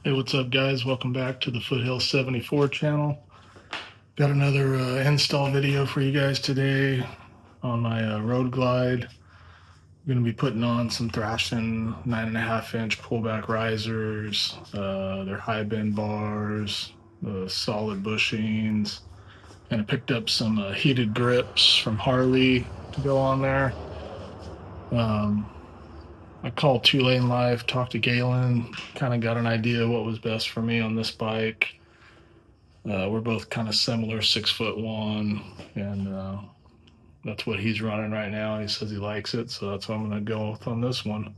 Hey, what's up, guys? Welcome back to the Foothill 74 channel. Got another install video for you guys today on my Road Glide. I'm going to be putting on some Thrashin 9.5-inch pullback risers, their high bend bars, solid bushings, and I picked up some heated grips from Harley to go on there. I called 2-Lane Life, talked to Galen, kind of got an idea what was best for me on this bike. We're both kind of similar, 6'1", and that's what he's running right now. He says he likes it, so that's what I'm going to go with on this one.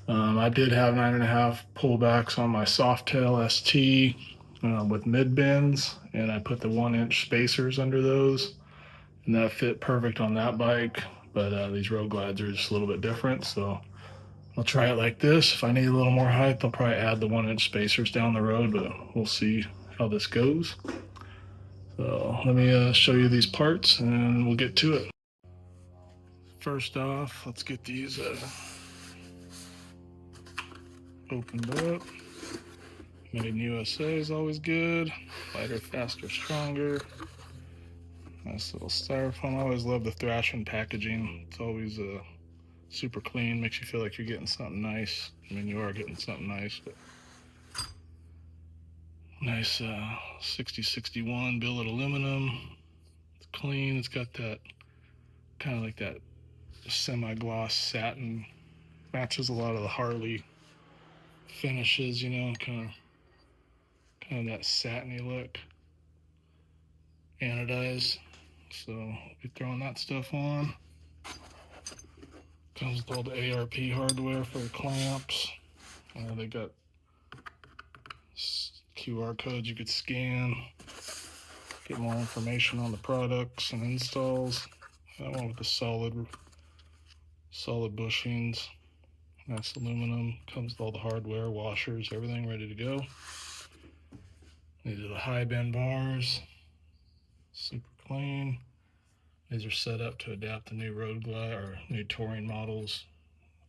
I did have 9.5 pullbacks on my Softail ST with mid bends, and I put the 1-inch spacers under those, and that fit perfect on that bike. But these Road Glides are just a little bit different, so I'll try it like this. If I need a little more height, I'll probably add the 1-inch spacers down the road, but we'll see how this goes. So let me show you these parts and we'll get to it. First off, let's get these opened up. Made in USA is always good. Lighter, faster, stronger. Nice little styrofoam. I always love the Thrashin packaging. It's always super clean. Makes you feel like you're getting something nice. I mean, you are getting something nice, but nice 6061 billet aluminum. It's clean. It's got that kind of like that semi-gloss satin. Matches a lot of the Harley finishes, you know, kind of that satiny look. Anodized. So we'll be throwing that stuff on. Comes with all the ARP hardware for the clamps. They got QR codes you could scan, get more information on the products and installs. That one with the solid bushings. Nice aluminum. Comes with all the hardware, washers, everything ready to go. These are the high bend bars. Super clean. These are set up to adapt the new Road Glide or new touring models.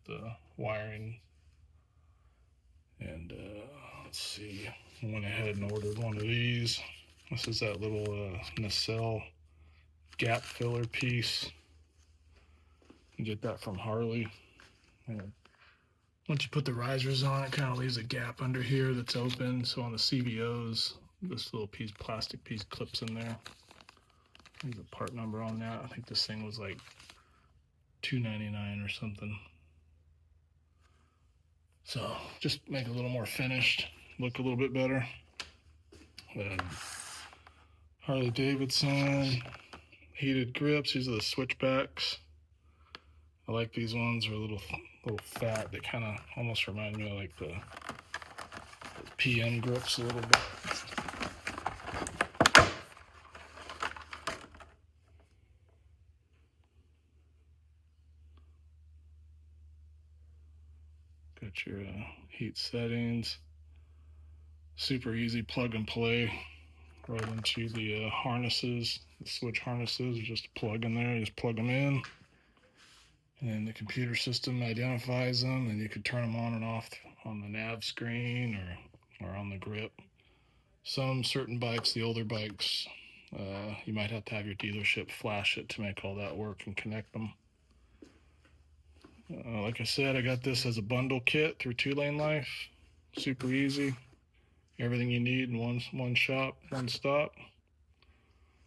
The wiring. And let's see. I went ahead and ordered one of these. This is that little nacelle gap filler piece. You get that from Harley. And once you put the risers on, it kind of leaves a gap under here that's open. So on the CVOs, this little plastic piece clips in there. There's a part number on that. I think this thing was like $2.99 or something. So just make it a little more finished, look a little bit better. Harley-Davidson heated grips. These are the switchbacks. I like these ones. They're a little fat. They kind of almost remind me of like the PM grips a little bit. Got your heat settings. Super easy plug and play right into the harnesses. The switch harnesses are just a plug in there. You just plug them in. And the computer system identifies them, and you could turn them on and off on the nav screen or on the grip. Some certain bikes, the older bikes, you might have to have your dealership flash it to make all that work and connect them. Like I said, I got this as a bundle kit through 2-Lane Life. Super easy. Everything you need in one shop, one stop.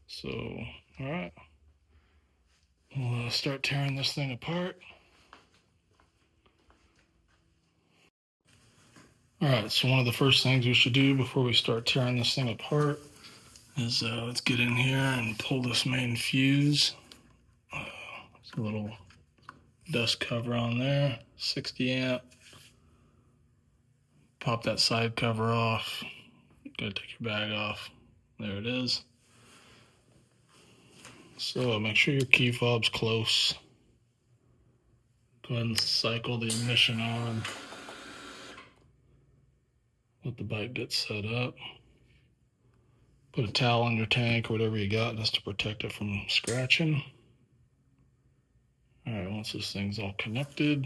So, all right. We'll start tearing this thing apart. All right, so one of the first things we should do before we start tearing this thing apart is let's get in here and pull this main fuse. There's a little dust cover on there, 60 amp. Pop that side cover off. Gotta take your bag off. There it is. So make sure your key fob's close. Go ahead and cycle the ignition on. Let the bike get set up. Put a towel on your tank or whatever you got just to protect it from scratching. All right, once this thing's all connected,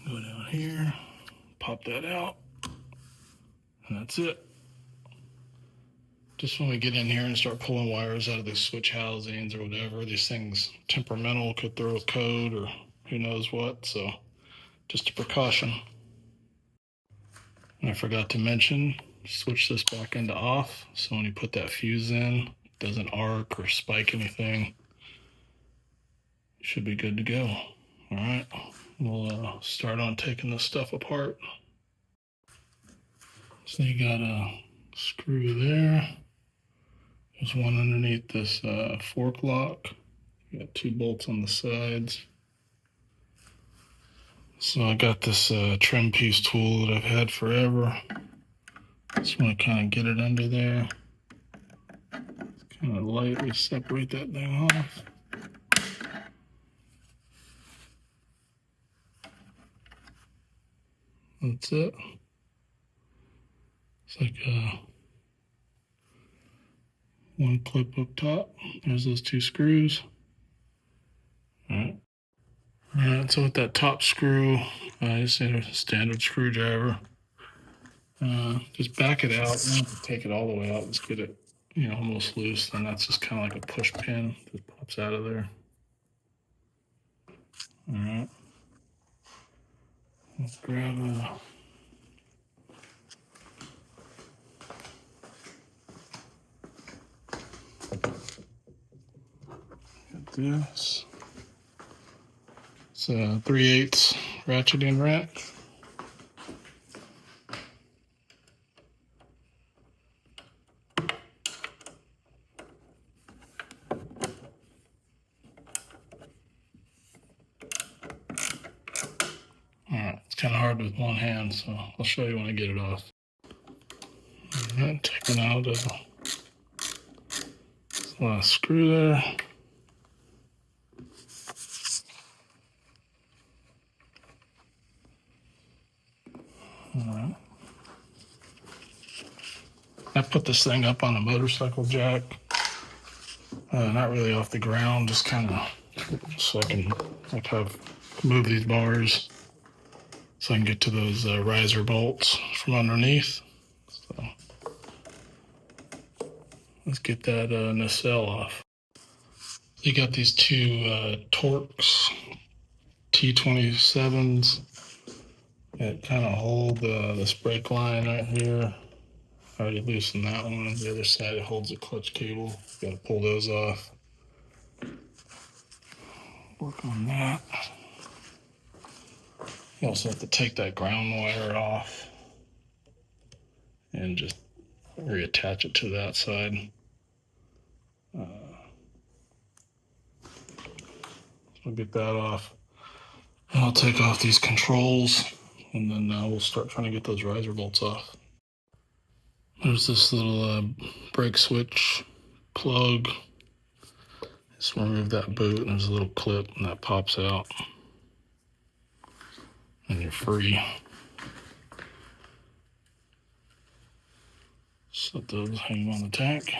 go down here, pop that out. And that's it. Just when we get in here and start pulling wires out of these switch housings or whatever, these things temperamental could throw a code or who knows what. So just a precaution. And I forgot to mention, switch this back into off. So when you put that fuse in, it doesn't arc or spike anything. You should be good to go. All right, we'll start on taking this stuff apart. So you got a screw there. There's one underneath this fork lock. You got 2 bolts on the sides. So I got this trim piece tool that I've had forever. Just want to kind of get it under there. Kind of lightly separate that thing off. That's it. It's like one clip up top. There's those 2 screws. All right. All right, so with that top screw, I just need a standard screwdriver. Just back it out. You don't have to take it all the way out. Just get it, almost loose. Then that's just kind of like a push pin that pops out of there. All right. Let's grab this. It's a 3/8 ratcheting wrench. Alright, it's kind of hard with one hand, so I'll show you when I get it off. Alright, taking out the last screw there. Alright. I put this thing up on a motorcycle jack. Not really off the ground, just kind of so I can move these bars so I can get to those riser bolts from underneath. So let's get that nacelle off. You got these 2 Torx T27s that kind of hold this brake line right here. I already loosened that one. The other side, it holds the clutch cable. Got to pull those off. Work on that. You also have to take that ground wire off and just reattach it to that side. I'll get that off. And I'll take off these controls, and then we'll start trying to get those riser bolts off. There's this little brake switch plug. Just remove that boot, and there's a little clip, and that pops out. And you're free. Set those hanging on the tank.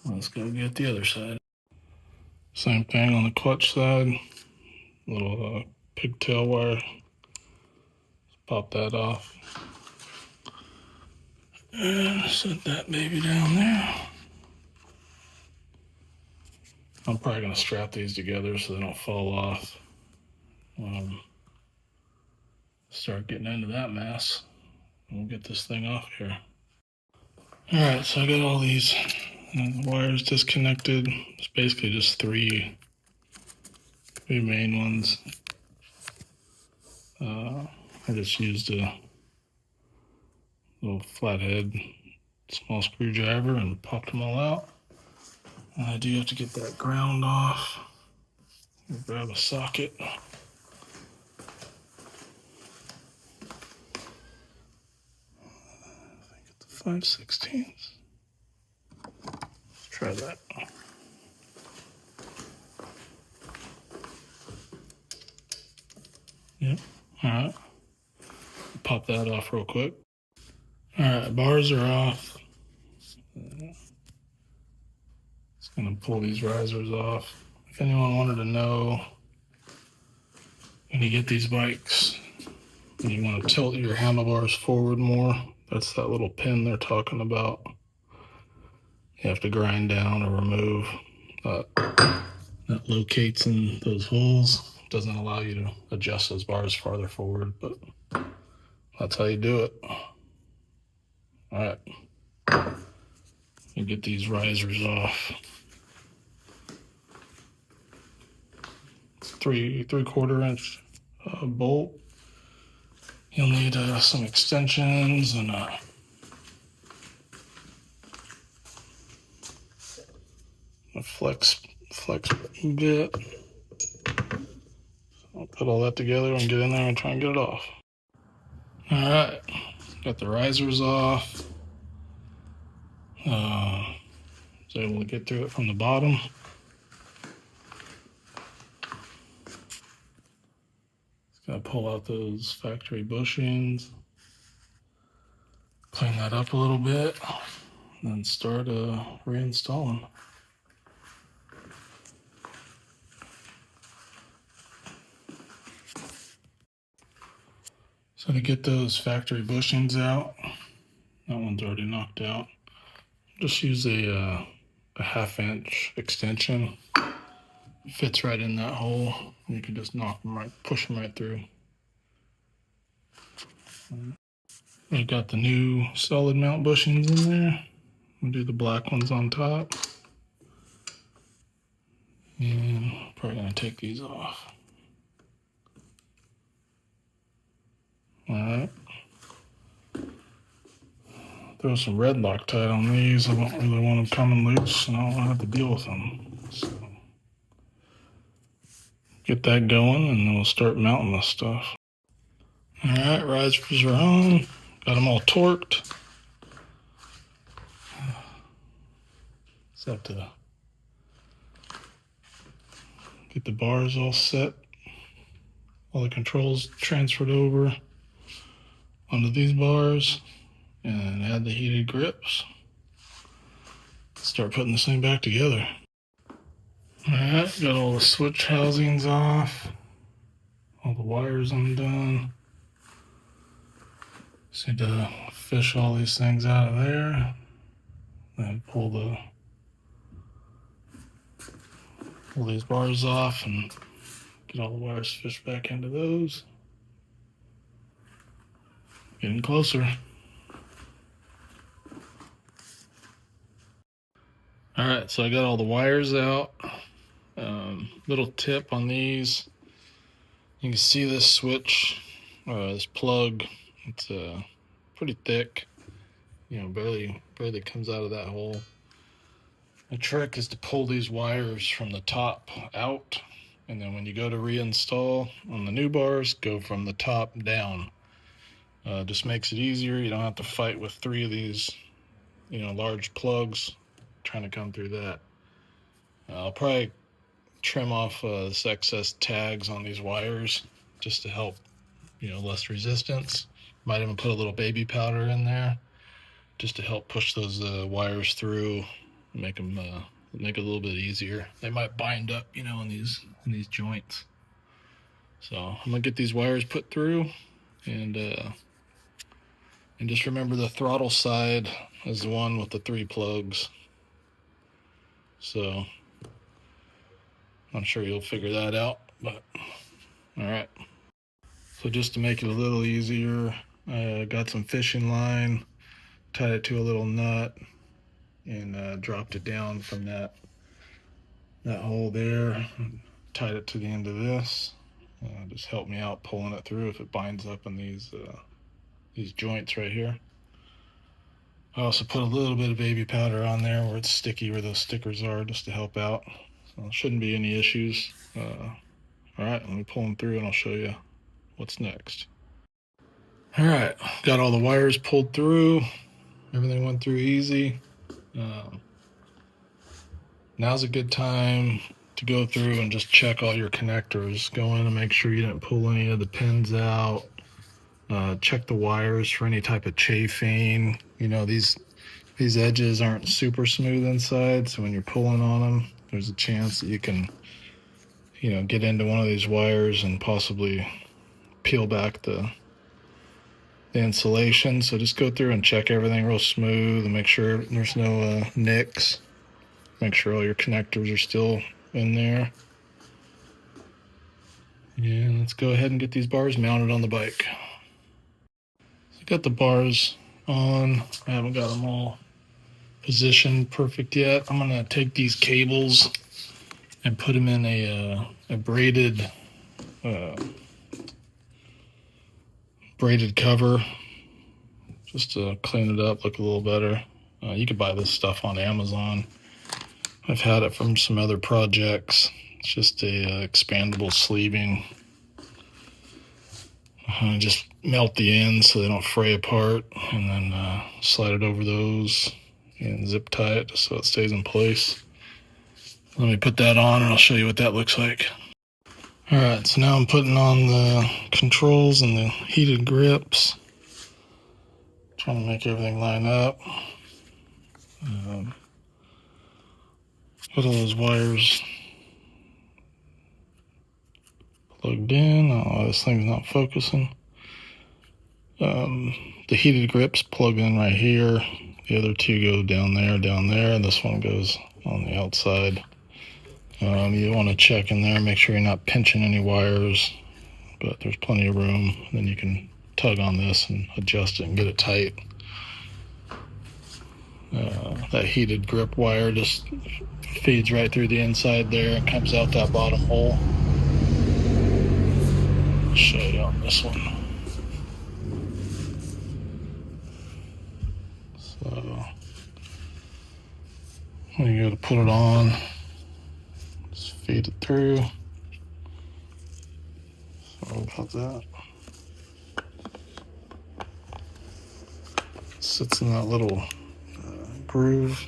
Let's go get the other side. Same thing on the clutch side. Little pigtail wire. Pop that off. And set that baby down there. I'm probably going to strap these together so they don't fall off. Start getting into that mess. We'll get this thing off here. Alright, so I got all these wires disconnected. It's basically just three main ones. I just used a little flathead small screwdriver and popped them all out. And I do have to get that ground off. Grab a socket. I think it's a 5/16. Let's try that. Yep. All right. Pop that off real quick. All right, bars are off. Just gonna pull these risers off. If anyone wanted to know, when you get these bikes, And you want to tilt your handlebars forward more. That's that little pin they're talking about. You have to grind down or remove. That locates in those holes. Doesn't allow you to adjust those bars farther forward, but that's how you do it. All right. You get these risers off. 3/4 inch bolt. You'll need some extensions and a flex bit. I'll put all that together and get in there and try and get it off. All right, got the risers off. Was able to get through it from the bottom. Just gotta pull out those factory bushings, clean that up a little bit, and then start reinstalling. So to get those factory bushings out, that one's already knocked out. Just use a 1/2 inch extension. It fits right in that hole. You can just push them right through. We've got the new solid mount bushings in there. We'll do the black ones on top. And probably gonna take these off. All right. Throw some red Loctite on these. I don't really want them coming loose, and I don't have to deal with them. So get that going, and then we'll start mounting this stuff. All right, risers are on. Got them all torqued. Just have to get the bars all set. All the controls transferred over onto these bars, and add the heated grips. Start putting this thing back together. All right, got all the switch housings off. All the wires undone. Just need to fish all these things out of there. Then pull these bars off and get all the wires fished back into those. Getting closer. All right, so I got all the wires out. Little tip on these. You can see this switch, this plug. It's pretty thick. You know, barely comes out of that hole. The trick is to pull these wires from the top out, and then when you go to reinstall on the new bars, go from the top down. Just makes it easier. You don't have to fight with 3 of these, large plugs trying to come through that. I'll probably trim off this excess tags on these wires just to help, less resistance. Might even put a little baby powder in there just to help push those wires through, make it a little bit easier. They might bind up, in these joints. So I'm gonna get these wires put through, and just remember the throttle side is the one with the 3 plugs. So I'm sure you'll figure that out, but all right. So just to make it a little easier, I got some fishing line, tied it to a little nut, and dropped it down from that hole there, tied it to the end of this. Just help me out pulling it through if it binds up in these joints right here. I also put a little bit of baby powder on there where it's sticky, where those stickers are, just to help out. So there shouldn't be any issues. All right, let me pull them through and I'll show you what's next. All right, got all the wires pulled through. Everything went through easy. Now's a good time to go through and just check all your connectors. Go in and make sure you didn't pull any of the pins out. Check the wires for any type of chafing. These edges aren't super smooth inside, so when you're pulling on them, there's a chance that you can, get into one of these wires and possibly peel back the the insulation. So just go through and check everything real smooth and make sure there's no nicks. Make sure all your connectors are still in there. And let's go ahead and get these bars mounted on the bike. So I got the bars on. I haven't got them all positioned perfect yet. I'm gonna take these cables and put them in a braided cover, just to clean it up, look a little better. You could buy this stuff on Amazon. I've had it from some other projects. It's just a expandable sleeving. Just melt the ends so they don't fray apart, and then slide it over those and zip tie it just so it stays in place. Let me put that on and I'll show you what that looks like. Alright, so now I'm putting on the controls and the heated grips. Trying to make everything line up. Got all those wires plugged in. Oh, this thing's not focusing. The heated grips plug in right here. The other two go down there, and this one goes on the outside. You want to check in there, make sure you're not pinching any wires, but there's plenty of room. Then you can tug on this and adjust it and get it tight. That heated grip wire just feeds right through the inside there and comes out that bottom hole. I'll show you on this one. So when you go to put it on, just feed it through. Sorry about that. Sits in that little groove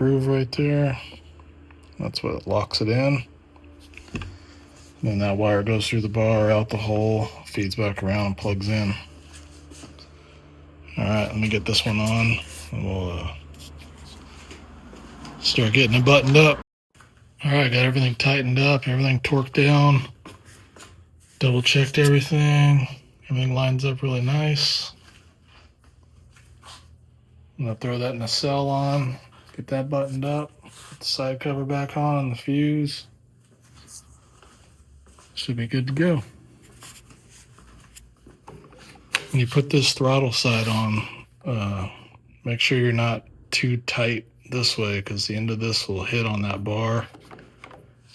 right there. That's what locks it in. And then that wire goes through the bar, out the hole, feeds back around and plugs in. Alright, let me get this one on and we'll start getting it buttoned up. Alright, got everything tightened up, everything torqued down. Double checked everything. Everything lines up really nice. I'm gonna throw that in the cell on, get that buttoned up, put the side cover back on and the fuse. Should be good to go. When you put this throttle side on, make sure you're not too tight this way because the end of this will hit on that bar.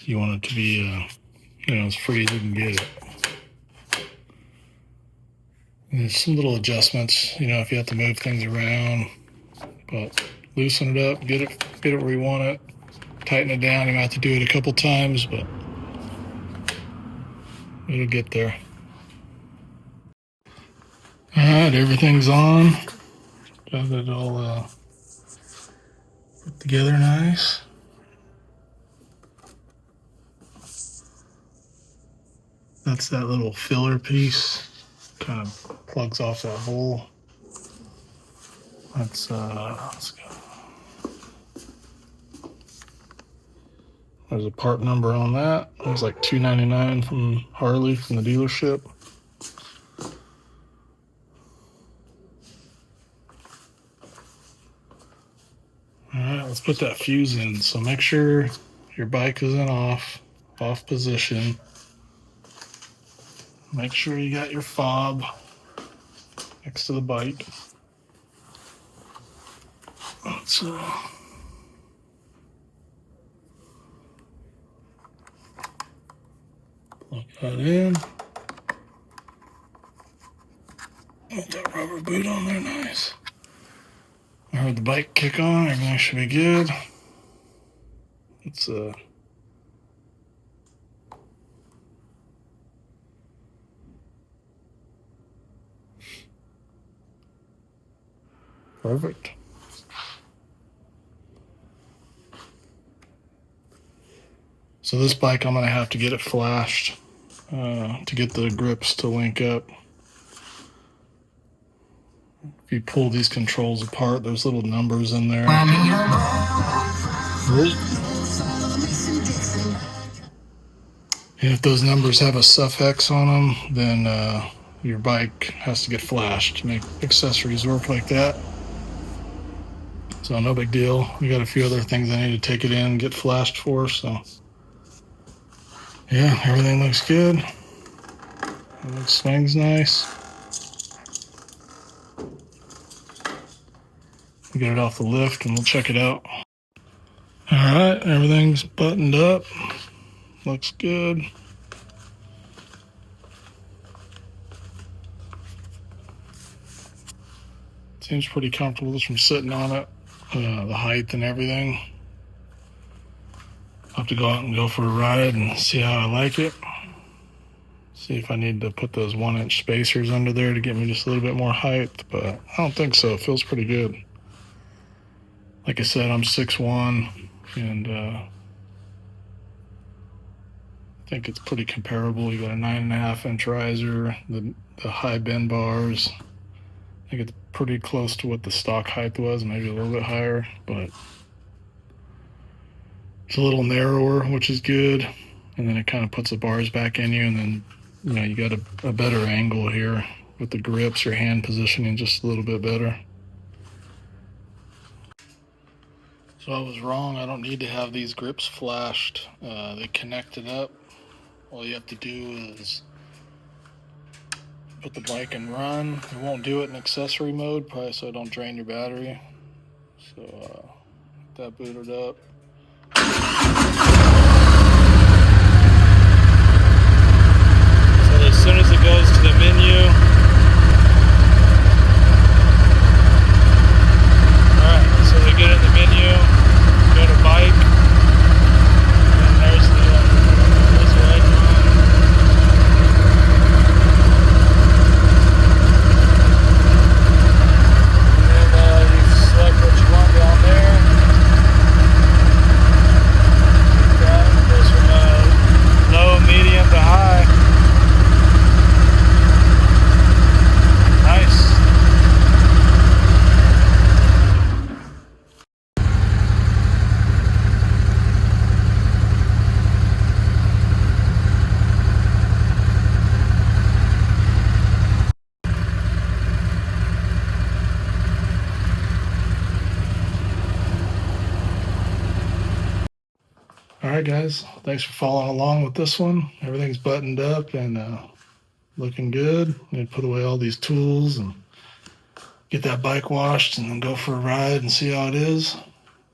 You want it to be, as free as you can get it. And there's some little adjustments, if you have to move things around, but loosen it up, get it where you want it, tighten it down. You might have to do it a couple times, but it'll get there. Alright, everything's on. Got it all put together nice. That's that little filler piece. Kind of plugs off that hole. That's let's go. There's a part number on that. It was like $2.99 from Harley from the dealership. Alright, let's put that fuse in. So make sure your bike is in off position. Make sure you got your fob next to the bike. Let's plug that in. Put that rubber boot on there, nice. I heard the bike kick on, everything should be good. It's perfect. So this bike, I'm gonna have to get it flashed to get the grips to link up. If you pull these controls apart, there's little numbers in there. And if those numbers have a suffix on them, then your bike has to get flashed to make accessories work like that. So no big deal. We got a few other things I need to take it in and get flashed for, so yeah, everything looks good. It swings nice. We'll get it off the lift and we'll check it out. Alright, everything's buttoned up. Looks good. Seems pretty comfortable just from sitting on it. The height and everything. I'll have to go out and go for a ride and see how I like it. See if I need to put those 1-inch spacers under there to get me just a little bit more height, but I don't think so. It feels pretty good. Like I said, I'm 6'1", and I think it's pretty comparable. You got a 9.5-inch riser, the high bend bars. I think it's pretty close to what the stock height was, maybe a little bit higher, but it's a little narrower, which is good. And then it kind of puts the bars back in you, and then you got a better angle here with the grips, your hand positioning just a little bit better. So I was wrong. I don't need to have these grips flashed. They connected up. All you have to do is put the bike in run. It won't do it in accessory mode, probably so I don't drain your battery. So get that booted up. So as soon as it goes to the menu, alright, so we get in the menu, go to bike, and there's the icon. And then you select what you want down there. It goes from low, medium to high. Nice. Alright guys, thanks for following along with this one. Everything's buttoned up and looking good. I'm going to put away all these tools and get that bike washed and then go for a ride and see how it is.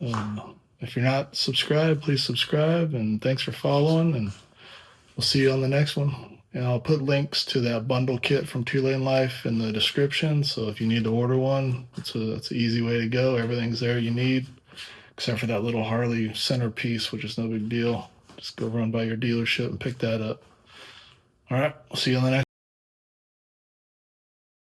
If you're not subscribed, please subscribe, and thanks for following, and we'll see you on the next one. And I'll put links to that bundle kit from 2Lane Life in the description, so if you need to order one, it's an easy way to go. Everything's there you need, except for that little Harley centerpiece, which is no big deal. Just go run by your dealership and pick that up. All right, we'll see you on the next